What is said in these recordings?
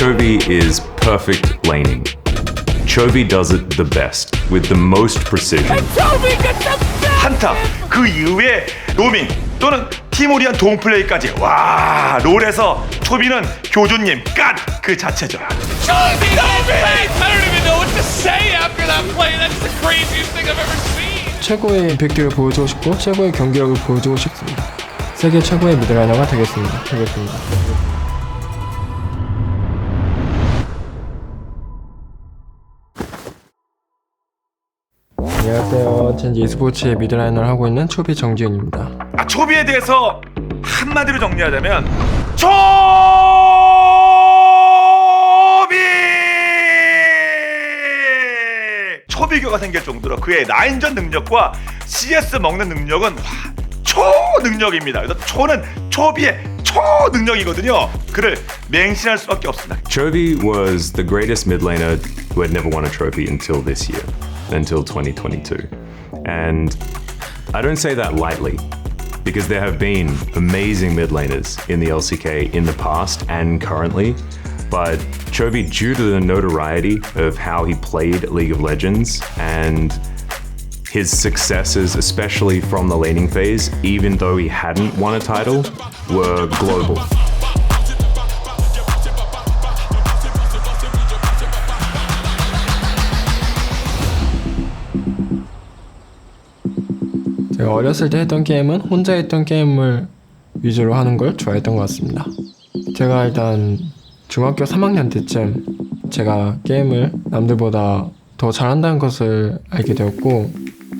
Chovy is perfect laning. Chovy does it the best, with the most precision. 한타 그 이후에 로밍 또는 티모리안 동플레이까지 와 롤에서 초비는 교주님 깐 그 자체죠. Chovy! I don't even know what to say after that play. That's the craziest thing I've ever seen. 최고의 임팩트를 보여주고 싶고 최고의 경기력을 보여주고 싶습니다. 세계 최고의 미드라이너가 되겠습니다. 안녕하세요. 전 e스포츠의 미드라이너를 하고 있는 초비 정지훈입니다. 초비에 대해서 한마디로 정리하자면 초비교가 생길 정도로 그의 라인전 능력과 CS 먹는 능력은 초능력입니다. 그래서 초는 초비의 초능력이거든요. 그를 맹신할 수밖에 없습니다. Chovy was the greatest mid laner who had never won a trophy until this year, until 2022. And I don't say that lightly, because there have been amazing mid laners in the LCK in the past and currently, but Chovy, due to the notoriety of how he played League of Legends and his successes, especially from the laning phase, even though he hadn't won a title, were global. 제가 어렸을 때 했던 게임은 혼자 했던 게임을 위주로 하는 걸 좋아했던 것 같습니다. 제가 일단 중학교 3학년 때쯤 제가 게임을 남들보다 더 잘한다는 것을 알게 되었고,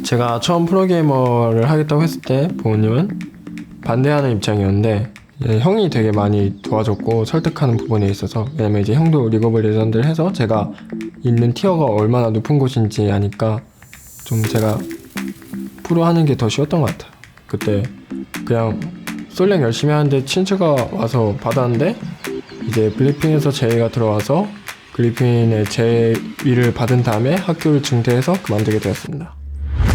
제가 처음 프로게이머를 하겠다고 했을 때 부모님은 반대하는 입장이었는데 형이 되게 많이 도와줬고 설득하는 부분에 있어서, 왜냐면 이제 형도 리그 오브 레전드를 해서 제가 있는 티어가 얼마나 높은 곳인지 아니까 좀 제가 프로 하는 게 더 쉬웠던 것 같아요. 그때 그냥 솔랭 열심히 하는데 친추가 와서 받았는데 이제 블리핑에서 제의가 들어와서 블리핑의 제의를 받은 다음에 학교를 중퇴해서 그만두게 되었습니다.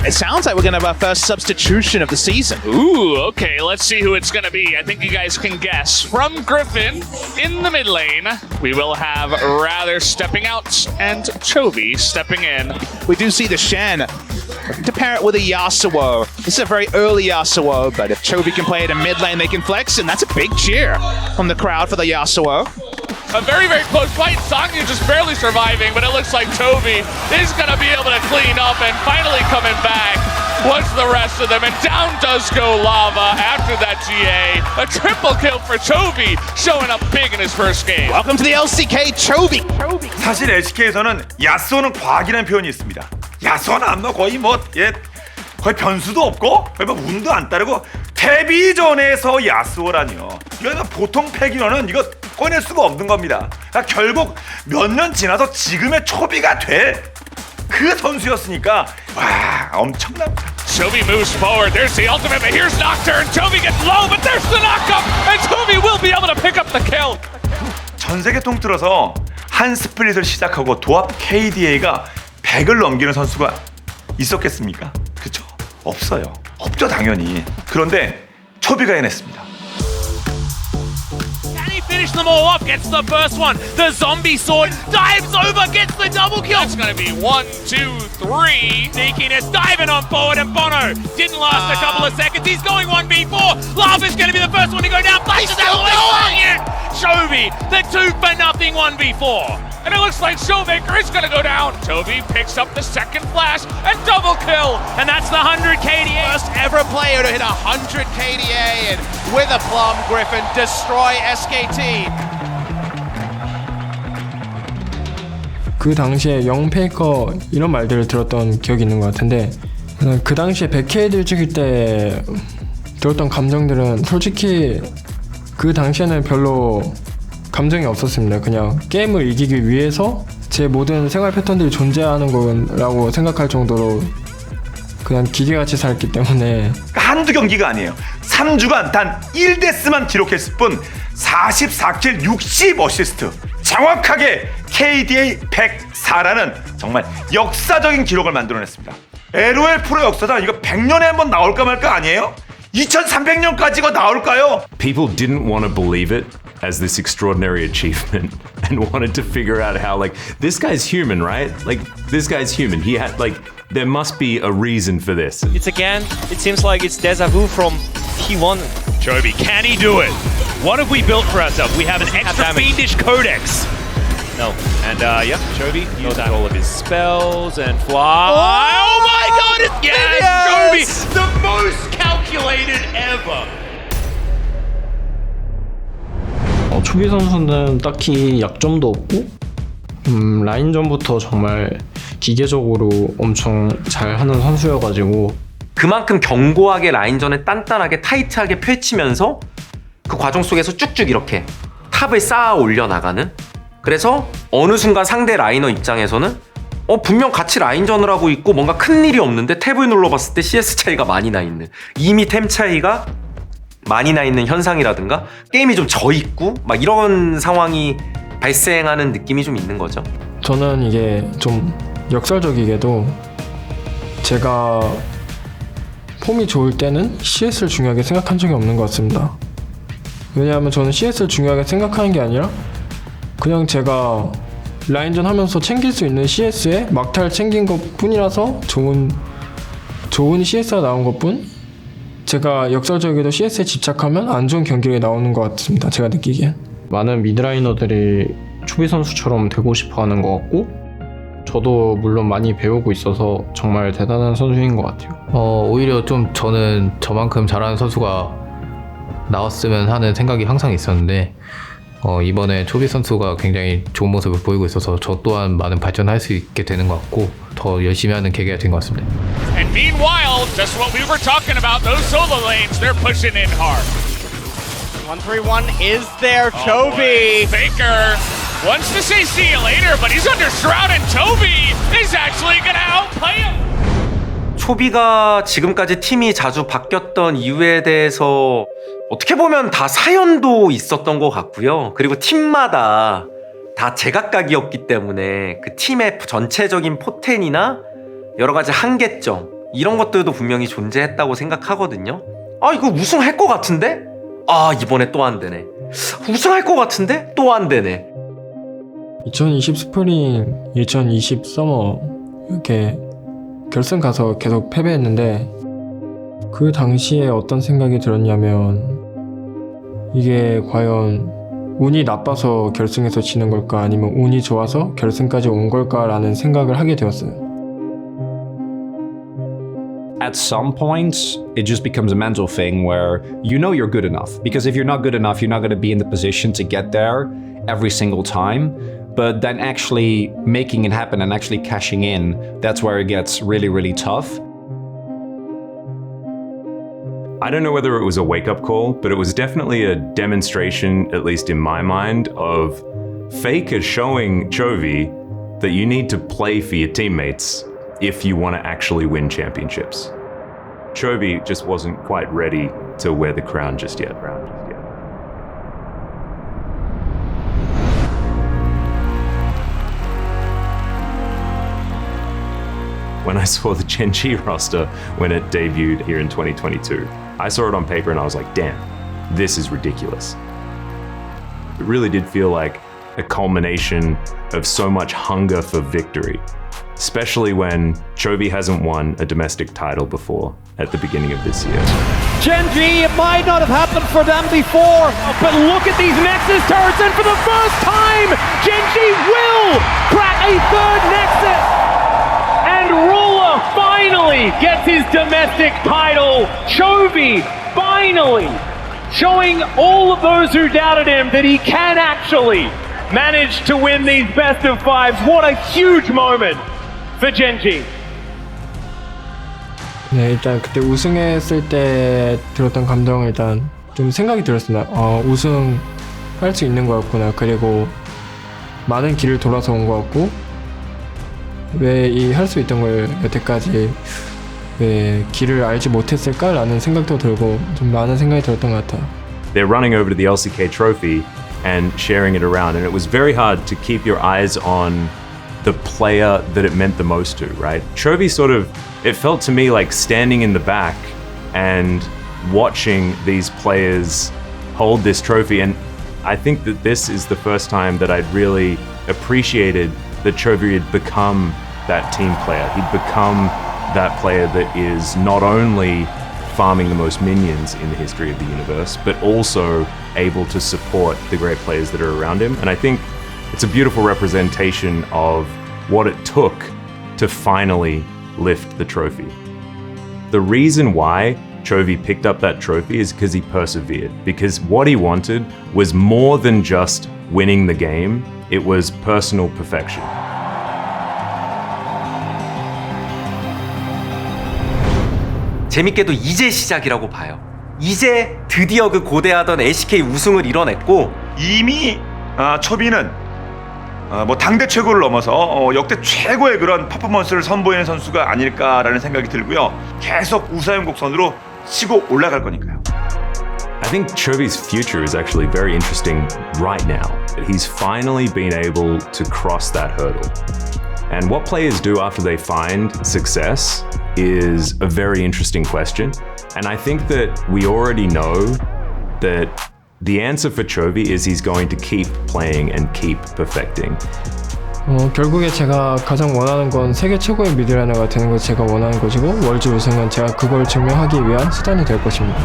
It sounds like we're going to have our first substitution of the season. Ooh, okay, let's see who it's gonna be. I think you guys can guess. From Griffin, in the mid lane, we will have Rather stepping out and Chovy stepping in. We do see the Shen to pair it with a Yasuo. This is a very early Yasuo, but if Chovy can play it in mid lane, they can flex, and that's a big cheer from the crowd for the Yasuo. A very, very close fight. Sangyu just barely surviving, but it looks like Chovy is gonna be able to clean up and finally coming back. What's the rest of them? And down does go Lava after that GA. A triple kill for Chovy, showing up big in his first game. Welcome to the LCK, Chovy. 사실 LCK에서는 야스오는 과학이라는 표현이 있습니다. 야스오는 거의 거의 변수도 없고 거의 운도 안 따르고 데뷔전에서 야스오라니요. 이거 보통 패기로는 이거 꺼낼 수가 없는 겁니다. 그러니까 결국 몇 년 지나서 지금의 초비가 될 그 선수였으니까 와 엄청납니다. Chovy moves forward. There's the ultimate, but here's Nocturne. Chovy gets low, but there's the knockup, and Chovy will be able to pick up the kill. 전 세계 통틀어서 한 스플릿을 시작하고 도합 KDA가 100을 넘기는 선수가 있었겠습니까? 그렇죠? 없어요. 없죠 당연히. 그런데 초비가 해냈습니다. Finish them all off, gets the first one. The zombie sword dives over, gets the double kill. That's gonna be 1, 2, 3. Sneakiness diving on forward, and Bono didn't last a couple of seconds. He's going 1v4. Lava's gonna be the first one to go down. He's still going! Chovy, the 2-for-0 1v4. And it looks like Showmaker is gonna go down. Chovy picks up the second flash and double kill. And that's the 100 KDA. First ever player to hit 100 KDA, and with a plum, Griffin destroy SKT. 그 당시에 영 페이커 이런 말들을 들었던 기억이 있는 것 같은데, 그 당시에 100K를 찍을 때 들었던 감정들은 솔직히 그 당시에는 별로 감정이 없었습니다. 그냥 게임을 이기기 위해서 제 모든 생활 패턴들이 존재하는 거라고 생각할 정도로 그냥 기계같이 살았기 때문에. 한두 경기가 아니에요. 3주간 단 1데스만 기록했을 뿐 44킬 60 어시스트, 정확하게 KDA 104라는 정말 역사적인 기록을 만들어냈습니다. LOL 프로 역사상 이거 100년에 한 번 나올까 말까 아니에요? 2300년까지가 나올까요? People didn't want to believe it as this extraordinary achievement and wanted to figure out how, like, this guy's human, right? Like, this guy's human. He had, like, there must be a reason for this. It seems like it's deja vu from T1. Chovy, can he do it? What have we built for ourselves? We have an extra damage. fiendish codex. No. And yeah, Chovy used all of his spells and fly. Oh my god, it's Chovy! The most calculated ever! 초비 선수는 딱히 약점도 없고 라인전부터 정말 기계적으로 엄청 잘하는 선수여가지고 그만큼 견고하게 라인전을 단단하게 타이트하게 펼치면서 그 과정 속에서 쭉쭉 이렇게 탑을 쌓아 올려나가는, 그래서 어느 순간 상대 라이너 입장에서는 분명 같이 라인전을 하고 있고 뭔가 큰 일이 없는데 탭을 눌러봤을 때 CS 차이가 많이 나 있는, 이미 템 차이가 많이 나 있는 현상이라든가 게임이 좀 져있고 막 이런 상황이 발생하는 느낌이 좀 있는 거죠. 저는 이게 좀 역설적이게도 제가 폼이 좋을 때는 CS를 중요하게 생각한 적이 없는 것 같습니다. 왜냐하면 저는 CS를 중요하게 생각하는 게 아니라 그냥 제가 라인전 하면서 챙길 수 있는 CS에 막타를 챙긴 것 뿐이라서 좋은 CS가 나온 것 뿐, 제가 역설적이게도 CS에 집착하면 안 좋은 경기력이 나오는 것 같습니다. 제가 느끼기엔. 많은 미드라이너들이 초비 선수처럼 되고 싶어 하는 것 같고 저도 물론 많이 배우고 있어서 정말 대단한 선수인 것 같아요. 오히려 좀 저는 저만큼 잘하는 선수가 나왔으면 하는 생각이 항상 있었는데 이번에 초비 선수가 굉장히 좋은 모습을 보이고 있어서 저 또한 많은 발전할 수 있게 되는 것 같고 더 열심히 하는 계기가 된 것 같습니다. And meanwhile, just what we were talking about, those solo lanes, they're pushing in hard. 131 is there, Oh, boy. Faker wants to say see you later, but he's under Shroud and Chovy is actually gonna outplay him. 초비가 지금까지 팀이 자주 바뀌었던 이유에 대해서 어떻게 보면 다 사연도 있었던 것 같고요. 그리고 팀마다 다 제각각이었기 때문에 그 팀의 전체적인 포텐이나 여러 가지 한계점 이런 것들도 분명히 존재했다고 생각하거든요. 이거 우승할 것 같은데? 이번에 또 안 되네. 우승할 것 같은데? 또 안 되네. 2020 스프링, 2020 서머 이렇게 결승 가서 계속 패배했는데 그 당시에 어떤 생각이 들었냐면 이게 과연 운이 나빠서 결승에서 지는 걸까 아니면 운이 좋아서 결승까지 온 걸까라는 생각을 하게 되었어요. At some points, it just becomes a mental thing where you know you're good enough. Because if you're not good enough, you're not going to be in the position to get there every single time. But then actually making it happen and actually cashing in, that's where it gets really, really tough. I don't know whether it was a wake-up call, but it was definitely a demonstration, at least in my mind, of Faker showing Chovy that you need to play for your teammates if you want to actually win championships. Chovy just wasn't quite ready to wear the crown just yet. When I saw the Gen G roster when it debuted here in 2022, I saw it on paper and I was like, damn, this is ridiculous. It really did feel like a culmination of so much hunger for victory, especially when Chovy hasn't won a domestic title before at the beginning of this year. Gen G, it might not have happened for them before, but look at these Nexus turrets, and for the first time, Gen G will crack a third Nexus! And Ruler finally gets his domestic title. Chovy finally showing all of those who doubted him that he can actually manage to win these best of fives. What a huge moment for Gen G. 네, 일단 그때 우승했을 때 들었던 감정은 일단 좀 생각이 들었습니다. 우승할 수 있는 거였구나. 그리고 많은 길을 돌아서 온 것 같고 왜 이 할 수 있던 걸 여태까지 왜 길을 알지 못했을까라는 생각도 들고 좀 많은 생각이 들었던 것 같아요. They're running over to the LCK trophy and sharing it around, and it was very hard to keep your eyes on the player that it meant the most to, right? Chovy sort of, it felt to me like standing in the back and watching these players hold this trophy, and I think that this is the first time that I'd really appreciated that Chovy had become that team player. He'd become that player that is not only farming the most minions in the history of the universe, but also able to support the great players that are around him. And I think it's a beautiful representation of what it took to finally lift the trophy. The reason why Chovy picked up that trophy is because he persevered, because what he wanted was more than just winning the game, it was personal perfection. 재밌게도 이제 시작이라고 봐요. 이제 드디어 그 고대하던 LCK 우승을 이뤄냈고 이미 초비는 뭐 당대 최고를 넘어서 역대 최고의 그런 퍼포먼스를 선보이는 선수가 아닐까라는 생각이 들고요. 계속 우사형 곡선으로 치고 올라갈 거니까요. I think Chovy's future is actually very interesting right now. He's finally been able to cross that hurdle. And what players do after they find success is a very interesting question. And I think that we already know that the answer for Chovy is he's going to keep playing and keep perfecting. 결국에 제가 가장 원하는 건 세계 최고의 미드라이너가 되는 것이 제가 원하는 것이고 월즈 우승은 제가 그걸 증명하기 위한 수단이 될 것입니다.